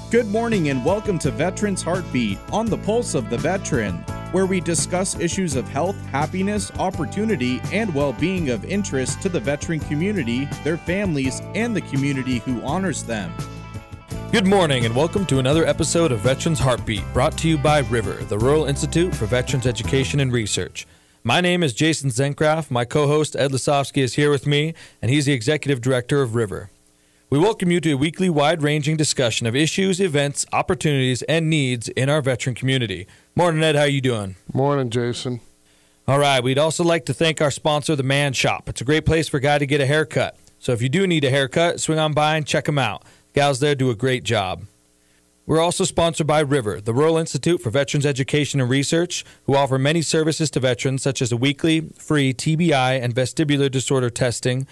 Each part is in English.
Good morning and welcome to Veterans Heartbeat, on the pulse of the veteran, where we discuss issues of health, happiness, opportunity, and well-being of interest to the veteran community, their families, and the community who honors them. Good morning and welcome to another episode of Veterans Heartbeat, brought to you by River, the Rural Institute for Veterans Education and Research. My name is Jason Zencraft. My co-host Ed Lasovsky is here with me, and he's the Executive Director of River. We welcome you to a weekly wide-ranging discussion of issues, events, opportunities, and needs in our veteran community. Morning, Ed. How are you doing? Morning, Jason. All right. We'd also like to thank our sponsor, The Man Shop. It's a great place for a guy to get a haircut. So if you do need a haircut, swing on by and check them out. Gals there do a great job. We're also sponsored by River, the Rural Institute for Veterans Education and Research, who offer many services to veterans, such as a weekly free TBI and vestibular disorder testing,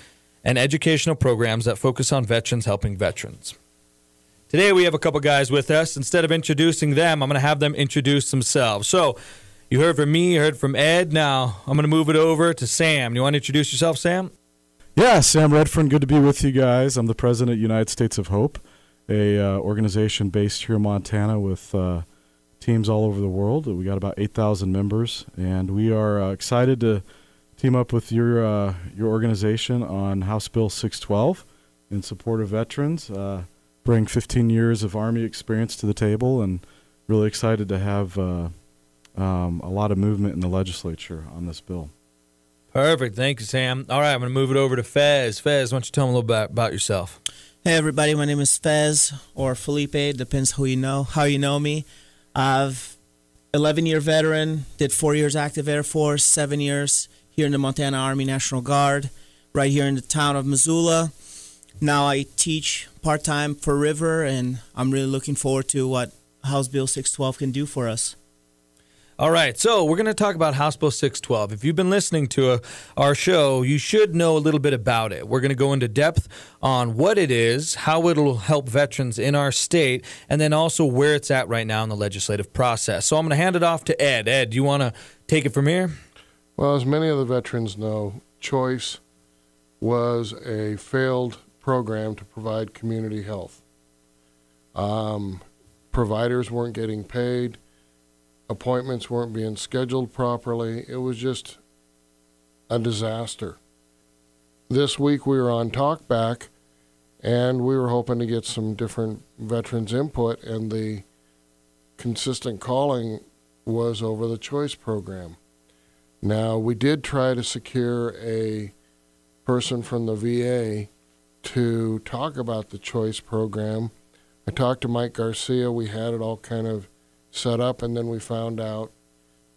and educational programs that focus on veterans helping veterans. Today we have a couple guys with us. Instead of introducing them, I'm going to have them introduce themselves. So you heard from me, you heard from Ed. Now I'm going to move it over to Sam. You want to introduce yourself, Sam? Yeah, Sam Redfern, good to be with you guys. I'm the president of United States of Hope, a organization based here in Montana with teams all over the world. We got about 8,000 members, and we are excited to team up with your organization on House Bill 612 in support of veterans. Bring 15 years of Army experience to the table, and really excited to have a lot of movement in the legislature on this bill. Perfect. Thank you, Sam. All right, I'm going to move it over to Fez. Fez, why don't you tell them a little bit about yourself? Hey, everybody. My name is Fez, or Felipe. Depends how you know me. I've 11-year veteran, did 4 years active Air Force, 7 years here in the Montana Army National Guard, right here in the town of Missoula. Now I teach part-time for River, and I'm really looking forward to what House Bill 612 can do for us. All right, so we're going to talk about House Bill 612. If you've been listening to our show, you should know a little bit about it. We're going to go into depth on what it is, how it'll help veterans in our state, and then also where it's at right now in the legislative process. So I'm going to hand it off to Ed. Ed, do you want to take it from here? Well, as many of the veterans know, CHOICE was a failed program to provide community health. Providers weren't getting paid. Appointments weren't being scheduled properly. It was just a disaster. This week we were on Talkback, and we were hoping to get some different veterans' input, and the consistent calling was over the CHOICE program. Now, we did try to secure a person from the VA to talk about the CHOICE program. I talked to Mike Garcia. We had it all kind of set up, and then we found out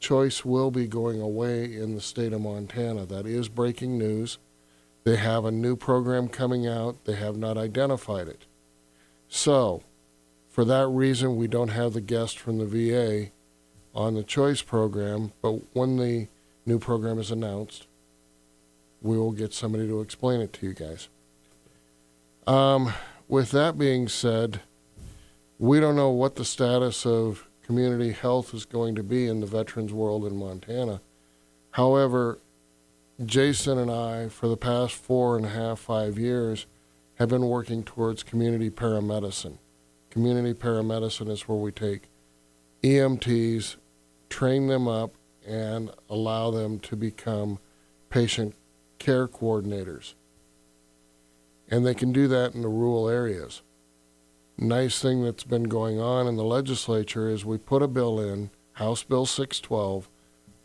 CHOICE will be going away in the state of Montana. That is breaking news. They have a new program coming out. They have not identified it. So, for that reason, we don't have the guest from the VA on the CHOICE program, but when the new program is announced, we will get somebody to explain it to you guys. With that being said, we don't know what the status of community health is going to be in the veterans world in Montana. However, Jason and I, for the past 5 years, have been working towards community paramedicine. Community paramedicine is where we take EMTs, train them up, and allow them to become patient care coordinators. And they can do that in the rural areas. Nice thing that's been going on in the legislature is we put a bill in, House Bill 612,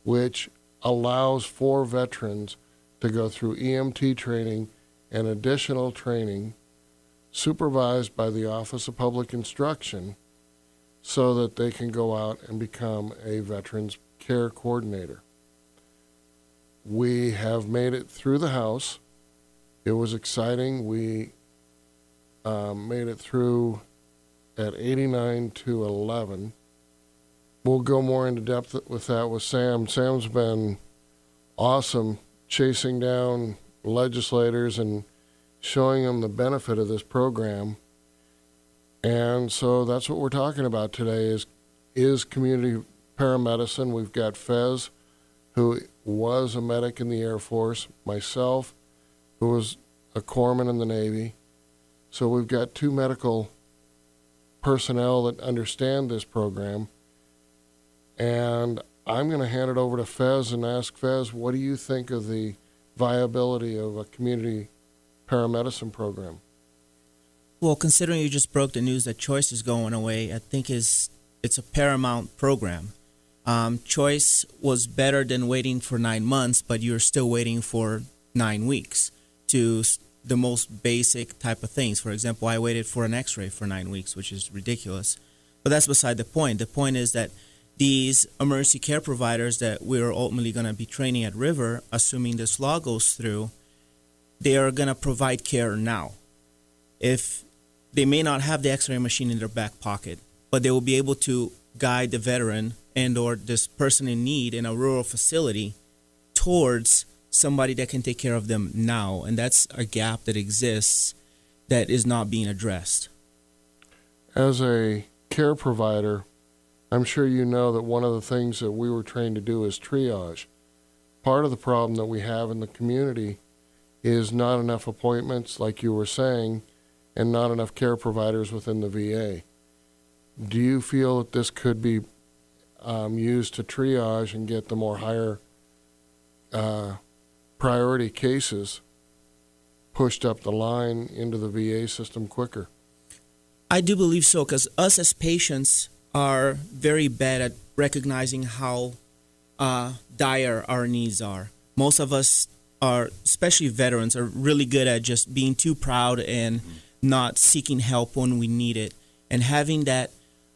which allows for veterans to go through EMT training and additional training supervised by the Office of Public Instruction so that they can go out and become a veterans care coordinator. We have made it through the House. It was exciting. We made it through at 89 to 11. We'll go more into depth with that with Sam. Sam's been awesome chasing down legislators and showing them the benefit of this program. And so that's what we're talking about today is community paramedicine. We've got Fez, who was a medic in the Air Force, myself, who was a corpsman in the Navy. So we've got two medical personnel that understand this program. And I'm going to hand it over to Fez and ask Fez, what do you think of the viability of a community paramedicine program? Well, considering you just broke the news that Choice is going away, I think it's a paramount program. Choice was better than waiting for 9 months, but you're still waiting for 9 weeks to the most basic type of things. For example, I waited for an x-ray for 9 weeks, which is ridiculous. But that's beside the point. The point is that these emergency care providers that we're ultimately going to be training at River, assuming this law goes through, they are going to provide care now. If they may not have the x-ray machine in their back pocket, but they will be able to guide the veteran and or this person in need in a rural facility towards somebody that can take care of them now. And that's a gap that exists that is not being addressed. As a care provider, I'm sure you know that one of the things that we were trained to do is triage. Part of the problem that we have in the community is not enough appointments, like you were saying, and not enough care providers within the VA. Do you feel that this could be used to triage and get the more higher priority cases pushed up the line into the VA system quicker? I do believe so, because us as patients are very bad at recognizing how dire our needs are. Most of us are, especially veterans, are really good at just being too proud and not seeking help when we need it. And having that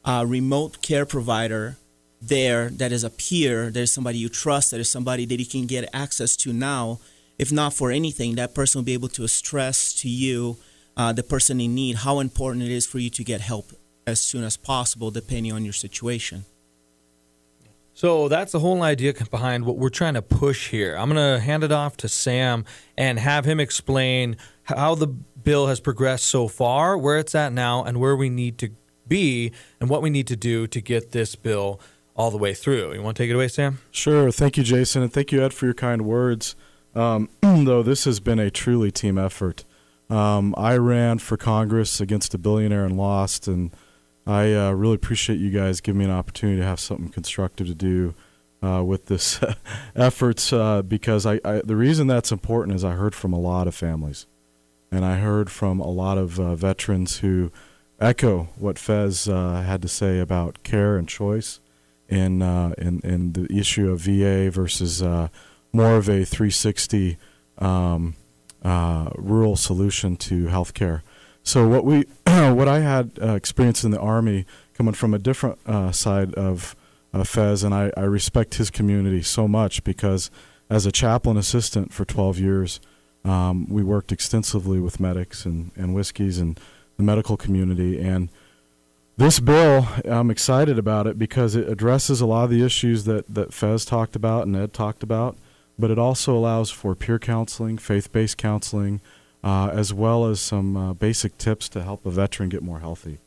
remote care provider there that is a peer, that is somebody you trust, that is somebody that you can get access to now, if not for anything, that person will be able to stress to you, the person in need, how important it is for you to get help as soon as possible, depending on your situation. So that's the whole idea behind what we're trying to push here. I'm going to hand it off to Sam and have him explain how the bill has progressed so far, where it's at now, and where we need to be and what we need to do to get this bill all the way through. You want to take it away, Sam? Sure. Thank you, Jason, and thank you, Ed, for your kind words. Though this has been a truly team effort. I ran for Congress against a billionaire and lost, and I really appreciate you guys giving me an opportunity to have something constructive to do with this efforts because the reason that's important is I heard from a lot of families, and I heard from a lot of veterans who echo what Fez had to say about care and choice in the issue of VA versus more of a 360 rural solution to healthcare. So what I had experienced in the Army, coming from a different side of Fez, and I respect his community so much because as a chaplain assistant for 12 years, we worked extensively with medics and whiskeys and the medical community. And this bill, I'm excited about it because it addresses a lot of the issues that Fez talked about and Ed talked about, but it also allows for peer counseling, faith-based counseling, as well as some basic tips to help a veteran get more healthy.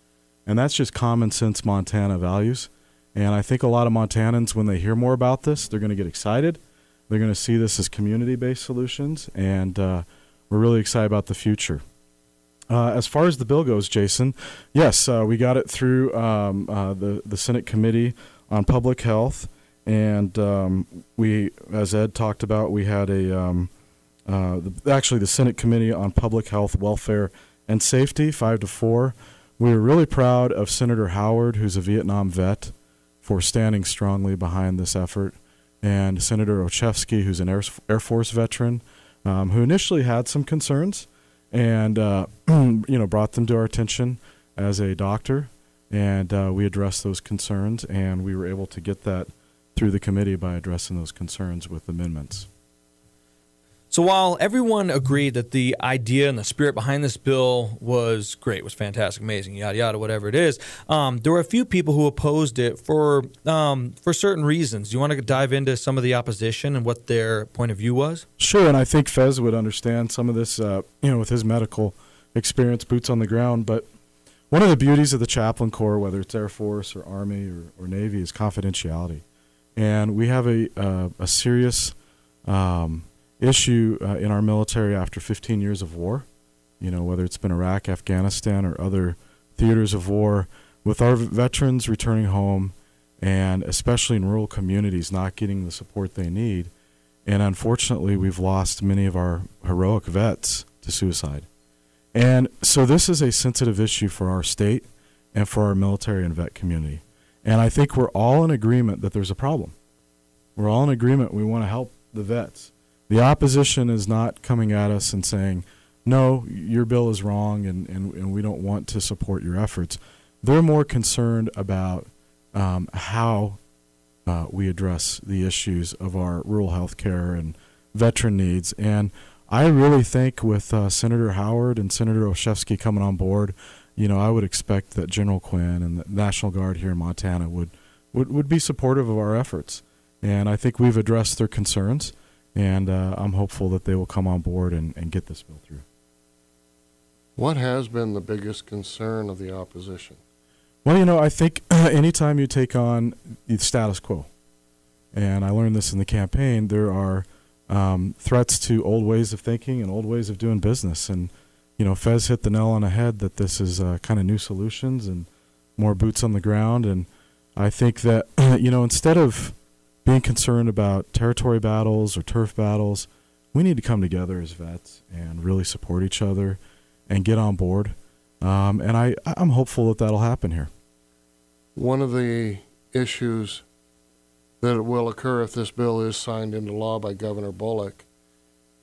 And that's just common sense Montana values. And I think a lot of Montanans, when they hear more about this, they're going to get excited. They're going to see this as community-based solutions, and we're really excited about the future. As far as the bill goes, Jason, yes, we got it through the Senate Committee on Public Health, and we, as Ed talked about, we had actually the Senate Committee on Public Health, Welfare, and Safety, 5-4. We were really proud of Senator Howard, who's a Vietnam vet, for standing strongly behind this effort, and Senator Ochevsky, who's an Air Force veteran, who initially had some concerns, and brought them to our attention as a doctor, and we addressed those concerns, and we were able to get that through the committee by addressing those concerns with amendments. So while everyone agreed that the idea and the spirit behind this bill was great, was fantastic, amazing, yada, yada, whatever it is, there were a few people who opposed it for certain reasons. Do you want to dive into some of the opposition and what their point of view was? Sure, and I think Fez would understand some of this, with his medical experience, boots on the ground. But one of the beauties of the chaplain corps, whether it's Air Force or Army or Navy, is confidentiality. And we have a serious issue in our military after 15 years of war, whether it's been Iraq, Afghanistan, or other theaters of war, with our veterans returning home, and especially in rural communities not getting the support they need, and unfortunately we've lost many of our heroic vets to suicide. And so this is a sensitive issue for our state and for our military and vet community. And I think we're all in agreement that there's a problem. We're all in agreement we want to help the vets. The opposition is not coming at us and saying, no, your bill is wrong and we don't want to support your efforts. They're more concerned about how we address the issues of our rural health care and veteran needs. And I really think with Senator Howard and Senator Olszewski coming on board, I would expect that General Quinn and the National Guard here in Montana would be supportive of our efforts. And I think we've addressed their concerns, and I'm hopeful that they will come on board and get this bill through. What has been the biggest concern of the opposition? Well, I think anytime you take on the status quo, and I learned this in the campaign, there are threats to old ways of thinking and old ways of doing business. And, Fez hit the nail on the head that this is kind of new solutions and more boots on the ground. And I think that, instead of being concerned about territory battles or turf battles, we need to come together as vets and really support each other and get on board. And I'm hopeful that that'll happen here. One of the issues that will occur if this bill is signed into law by Governor Bullock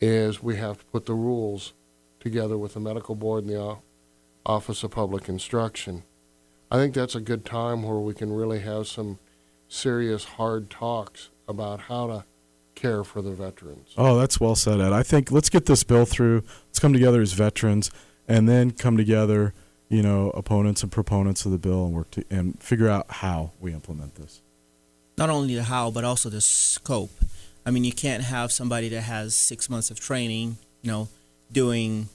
is we have to put the rules together with the medical board and the Office of Public Instruction. I think that's a good time where we can really have some serious hard talks about how to care for the veterans. Oh, that's well said, Ed. I think let's get this bill through. Let's come together as veterans and then come together, opponents and proponents of the bill and work and figure out how we implement this. Not only the how, but also the scope. I mean, you can't have somebody that has 6 months of training, doing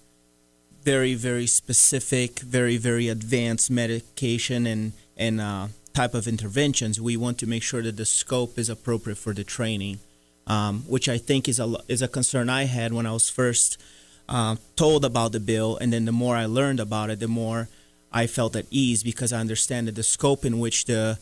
very, very specific, very, very advanced medication and type of interventions. We want to make sure that the scope is appropriate for the training, which I think is a concern I had when I was first told about the bill. And then the more I learned about it, the more I felt at ease, because I understand that the scope in which the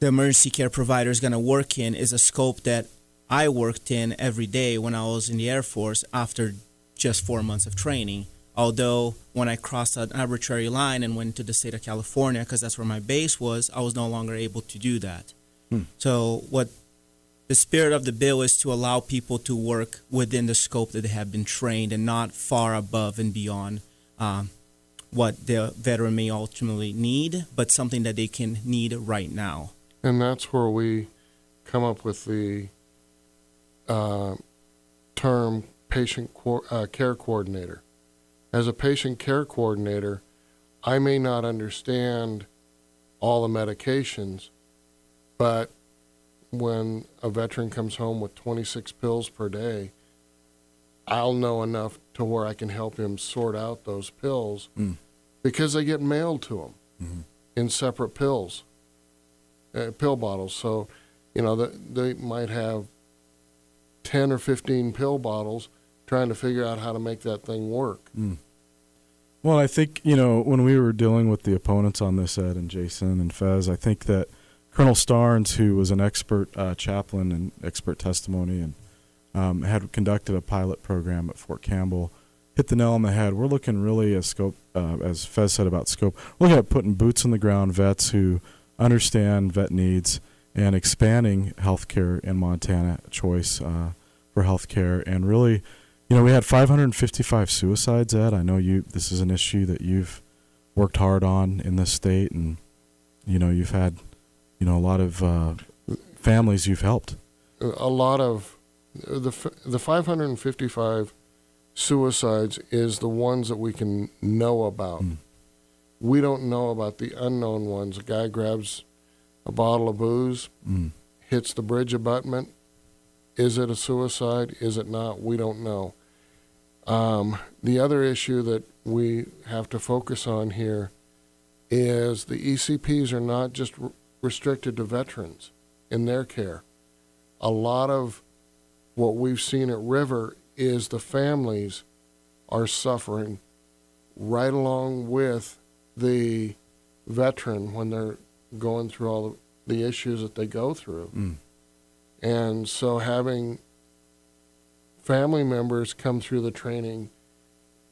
emergency care provider is going to work in is a scope that I worked in every day when I was in the Air Force after just 4 months of training. Although when I crossed an arbitrary line and went to the state of California, because that's where my base was, I was no longer able to do that. So what the spirit of the bill is to allow people to work within the scope that they have been trained and not far above and beyond what the veteran may ultimately need, but something that they can need right now. And that's where we come up with the term patient care coordinator. As a patient care coordinator, I may not understand all the medications, but when a veteran comes home with 26 pills per day, I'll know enough to where I can help him sort out those pills because they get mailed to him in separate pill bottles. So, they might have 10 or 15 pill bottles trying to figure out how to make that thing work. Well, I think, when we were dealing with the opponents on this, Ed and Jason and Fez, I think that Colonel Starnes, who was an expert chaplain and expert testimony and had conducted a pilot program at Fort Campbell, hit the nail on the head. We're looking really at scope, as Fez said about scope, we're looking at putting boots on the ground vets who understand vet needs and expanding healthcare in Montana choice for healthcare. And really, we had 555 suicides, Ed. I know this is an issue that you've worked hard on in this state, and you've had a lot of families you've helped. A lot of the 555 suicides is the ones that we can know about. We don't know about the unknown ones. A guy grabs a bottle of booze, hits the bridge abutment. Is it a suicide? Is it not? We don't know. The other issue that we have to focus on here is the ECPs are not just restricted to veterans in their care. A lot of what we've seen at River is the families are suffering right along with the veteran when they're going through all the issues that they go through. And so having family members come through the training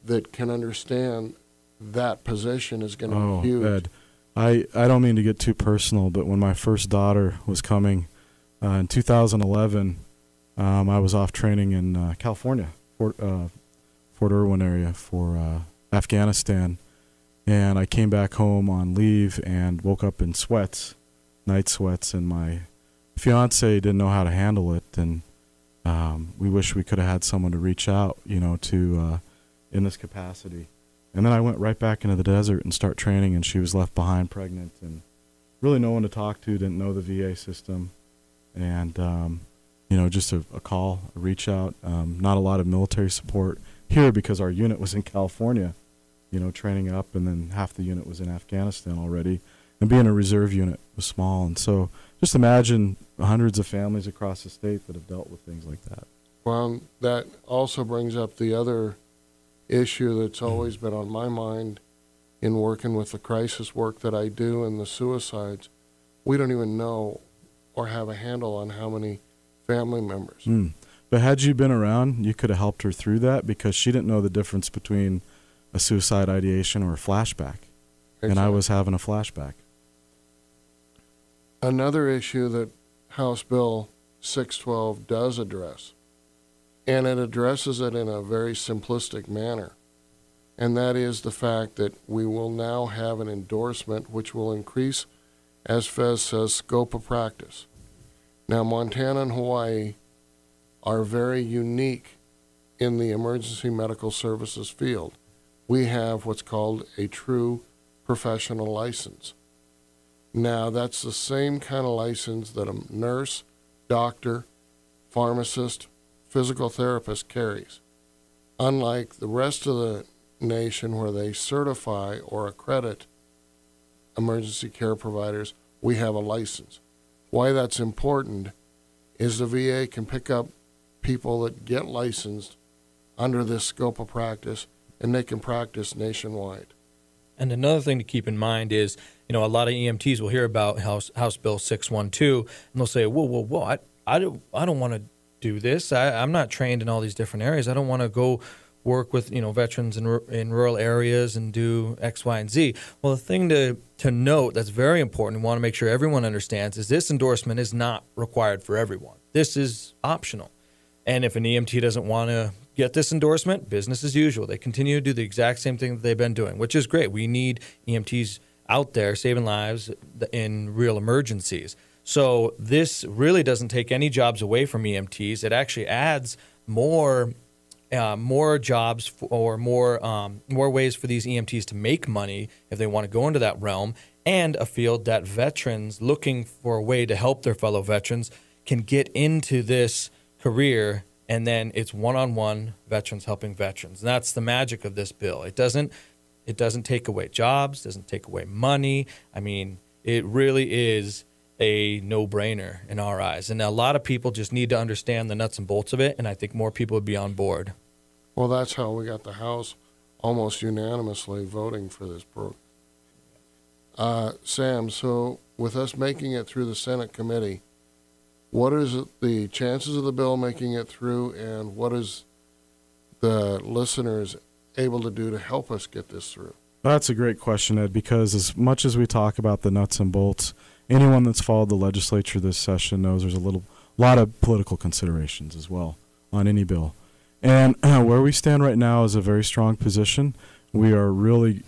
that can understand that position is going to be huge. Ed, I don't mean to get too personal, but when my first daughter was coming in 2011, I was off training in California, Fort Irwin area for Afghanistan, and I came back home on leave and woke up in sweats, night sweats, and my fiance didn't know how to handle it, and we wish we could have had someone to reach out, to in this capacity. And then I went right back into the desert and start training, and she was left behind pregnant, and really no one to talk to, didn't know the VA system, and just a call, a reach out. Not a lot of military support here because our unit was in California, training up, and then half the unit was in Afghanistan already, and being a reserve unit was small. And so just imagine hundreds of families across the state that have dealt with things like that. Well, that also brings up the other issue that's always been on my mind in working with the crisis work that I do and the suicides. We don't even know or have a handle on how many family members. But had you been around, you could have helped her through that, because she didn't know the difference between a suicide ideation or a flashback. Exactly. And I was having a flashback. Another issue that House Bill 612 does address, and it addresses it in a very simplistic manner, and that is the fact that we will now have an endorsement which will increase, as Fez says, scope of practice. Now, Montana and Hawaii are very unique in the emergency medical services field. We have what's called a true professional license. Now, that's the same kind of license that a nurse, doctor, pharmacist, physical therapist carries. Unlike the rest of the nation where they certify or accredit emergency care providers, we have a license. Why that's important is the VA can pick up people that get licensed under this scope of practice, and they can practice nationwide. And another thing to keep in mind is, a lot of EMTs will hear about House Bill 612, and they'll say, whoa, I don't want to do this. I'm not trained in all these different areas. I don't want to go work with, veterans in rural areas and do X, Y, and Z. Well, the thing to note that's very important and want to make sure everyone understands is this endorsement is not required for everyone. This is optional. And if an EMT doesn't want to get this endorsement, business as usual. They continue to do the exact same thing that they've been doing, which is great. We need EMTs out there saving lives in real emergencies. So this really doesn't take any jobs away from EMTs. It actually adds more jobs or more ways for these EMTs to make money if they want to go into that realm, and a field that veterans looking for a way to help their fellow veterans can get into this career, and then it's one-on-one veterans helping veterans. And that's the magic of this bill. It doesn't take away jobs, doesn't take away money. I mean, it really is a no-brainer in our eyes. And a lot of people just need to understand the nuts and bolts of it, and I think more people would be on board. Well, that's how we got the House almost unanimously voting for this program. Sam, so with us making it through the Senate committee, what is the chances of the bill making it through, and what is the listeners able to do to help us get this through? That's a great question, Ed, because as much as we talk about the nuts and bolts, anyone that's followed the legislature this session knows there's a lot of political considerations as well on any bill. And where we stand right now is a very strong position. We are really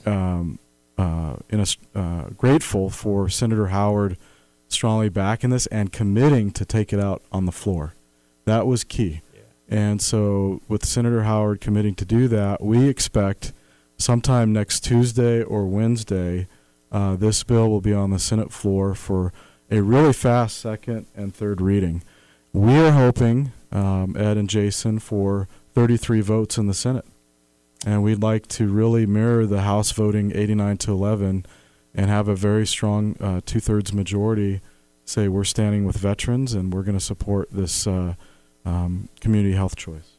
grateful for Senator Howard strongly backing this and committing to take it out on the floor. That was key. Yeah. And so with Senator Howard committing to do that, we expect sometime next Tuesday or Wednesday, this bill will be on the Senate floor for a really fast second and third reading. We are hoping, Ed and Jason, for 33 votes in the Senate. And we'd like to really mirror the House voting 89-11 and have a very strong two-thirds majority say we're standing with veterans and we're going to support this community health choice.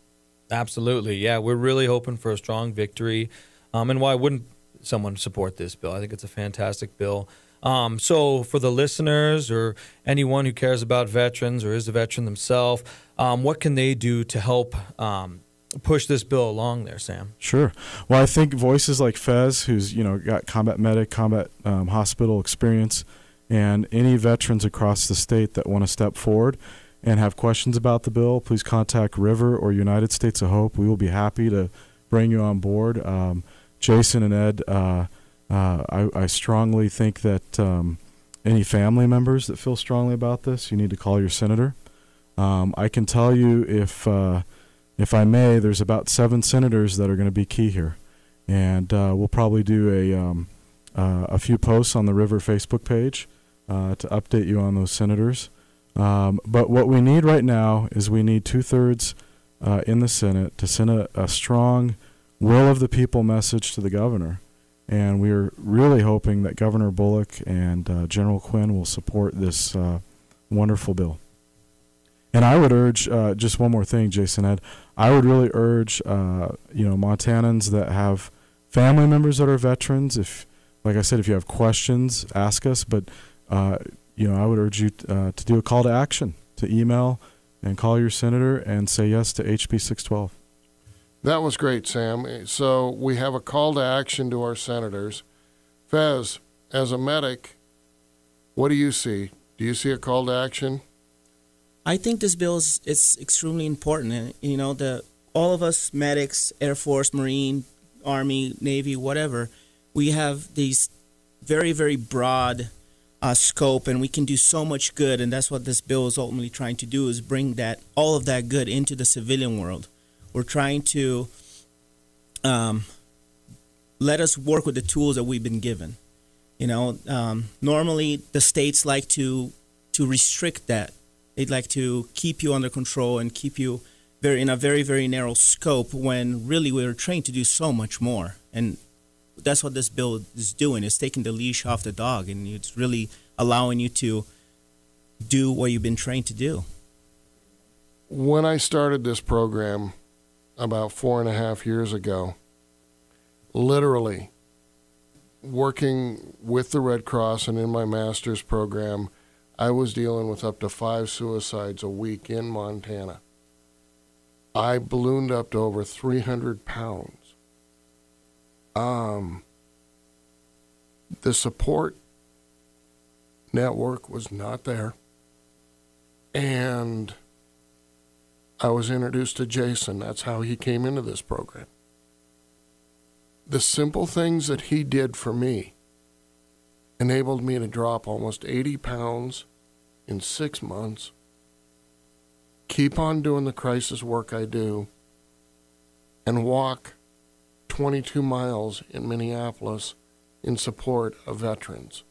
Absolutely. Yeah, we're really hoping for a strong victory. And why wouldn't someone support this bill. I think it's a fantastic bill. So for the listeners or anyone who cares about veterans or is a veteran themselves, what can they do to help push this bill along there, Sam? Sure. Well, I think voices like Fez, who's got combat medic, combat hospital experience, and any veterans across the state that want to step forward and have questions about the bill, please contact River or United States of Hope. We will be happy to bring you on board. Jason and Ed, I strongly think that any family members that feel strongly about this, you need to call your senator. I can tell you, if I may, there's about 7 senators that are going to be key here, and we'll probably do a few posts on the River Facebook page to update you on those senators. But what we need right now is we need 2/3 in the Senate to send a strong will of the people message to the governor. And we're really hoping that Governor Bullock and General Quinn will support this wonderful bill. And I would urge, just one more thing, Jason, Ed, I would really urge, Montanans that have family members that are veterans, like I said, if you have questions, ask us. But, I would urge you to do a call to action, to email and call your senator and say yes to HB 612. That was great, Sam. So we have a call to action to our senators. Fez, as a medic, what do you see? Do you see a call to action? I think this bill is extremely important. And, all of us medics, Air Force, Marine, Army, Navy, whatever, we have these very, very broad scope, and we can do so much good. And that's what this bill is ultimately trying to do, is bring all of that good into the civilian world. We're trying to let us work with the tools that we've been given. Normally the states like to restrict that. They'd like to keep you under control and keep you in a very, very narrow scope, when really we were trained to do so much more. And that's what this bill is doing. It's taking the leash off the dog, and it's really allowing you to do what you've been trained to do. When I started this program about 4.5 years ago, literally working with the Red Cross and in my master's program, I was dealing with up to 5 suicides a week in Montana. I ballooned up to over 300 pounds. The support network was not there. And I was introduced to Jason. That's how he came into this program. The simple things that he did for me enabled me to drop almost 80 pounds in 6 months, keep on doing the crisis work I do, and walk 22 miles in Minneapolis in support of veterans.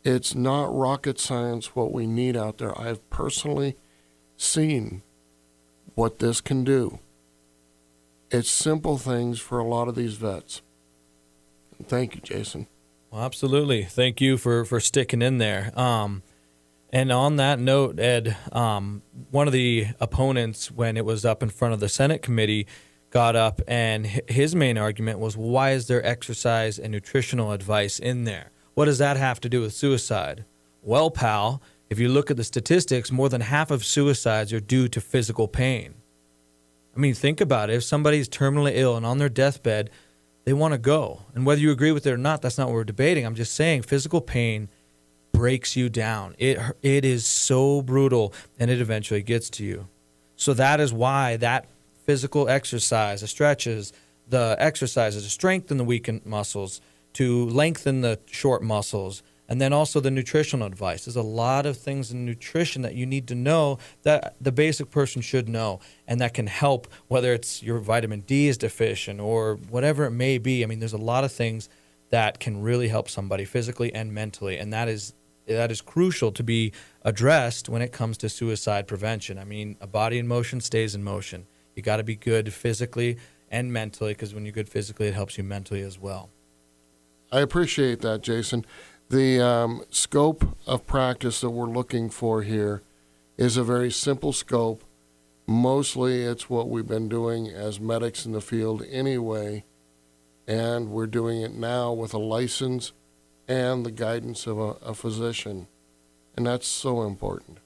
It's not rocket science what we need out there. I've personally seen what this can do. It's simple things for a lot of these vets. And thank you, Jason. Well, absolutely. Thank you for sticking in there. And on that note, Ed, one of the opponents, when it was up in front of the Senate committee, got up, and his main argument was, why is there exercise and nutritional advice in there? What does that have to do with suicide? Well, pal, if you look at the statistics, more than half of suicides are due to physical pain. I mean, think about it. If somebody's terminally ill and on their deathbed, they want to go. And whether you agree with it or not, that's not what we're debating. I'm just saying physical pain breaks you down. It is so brutal, and it eventually gets to you. So that is why that physical exercise, the stretches, the exercises to strengthen the weakened muscles, to lengthen the short muscles, and then also the nutritional advice. There's a lot of things in nutrition that you need to know that the basic person should know, and that can help, whether it's your vitamin D is deficient or whatever it may be. I mean, there's a lot of things that can really help somebody physically and mentally, and that is crucial to be addressed when it comes to suicide prevention. I mean, a body in motion stays in motion. You got to be good physically and mentally, because when you're good physically, it helps you mentally as well. I appreciate that, Jason. The scope of practice that we're looking for here is a very simple scope. Mostly it's what we've been doing as medics in the field anyway. and we're doing it now with a license and the guidance of a physician, and that's so important.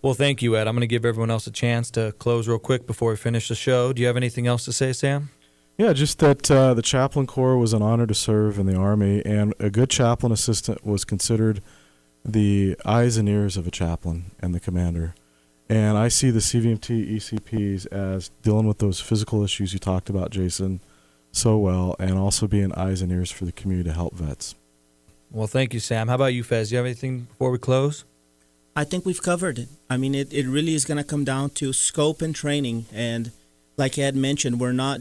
Well, thank you, Ed. I'm going to give everyone else a chance to close real quick before we finish the show. Do you have anything else to say, Sam? Yeah, just that the chaplain corps was an honor to serve in the Army, and a good chaplain assistant was considered the eyes and ears of a chaplain and the commander. And I see the CVMT ECPs as dealing with those physical issues you talked about, Jason, so well, and also being eyes and ears for the community to help vets. Well, thank you, Sam. How about you, Fez? Do you have anything before we close? I think we've covered it. I mean, it really is going to come down to scope and training. And like Ed mentioned, we're not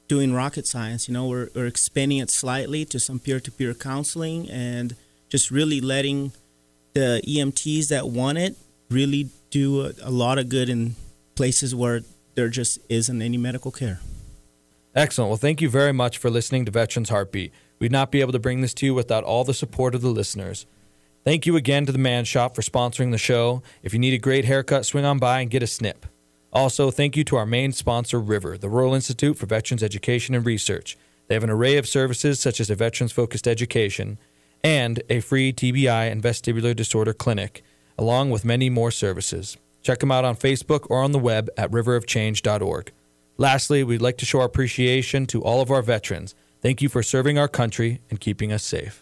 doing rocket science. You know, we're expanding it slightly to some peer-to-peer counseling and just really letting the EMTs that want it really do a lot of good in places where there just isn't any medical care. Excellent. Well, thank you very much for listening to Veterans Heartbeat. We'd not be able to bring this to you without all the support of the listeners. Thank you again to the Man Shop for sponsoring the show. If you need a great haircut, swing on by and get a snip. Also, thank you to our main sponsor, River, the Rural Institute for Veterans Education and Research. They have an array of services such as a veterans-focused education and a free TBI and vestibular disorder clinic, along with many more services. Check them out on Facebook or on the web at riverofchange.org. Lastly, we'd like to show our appreciation to all of our veterans. Thank you for serving our country and keeping us safe.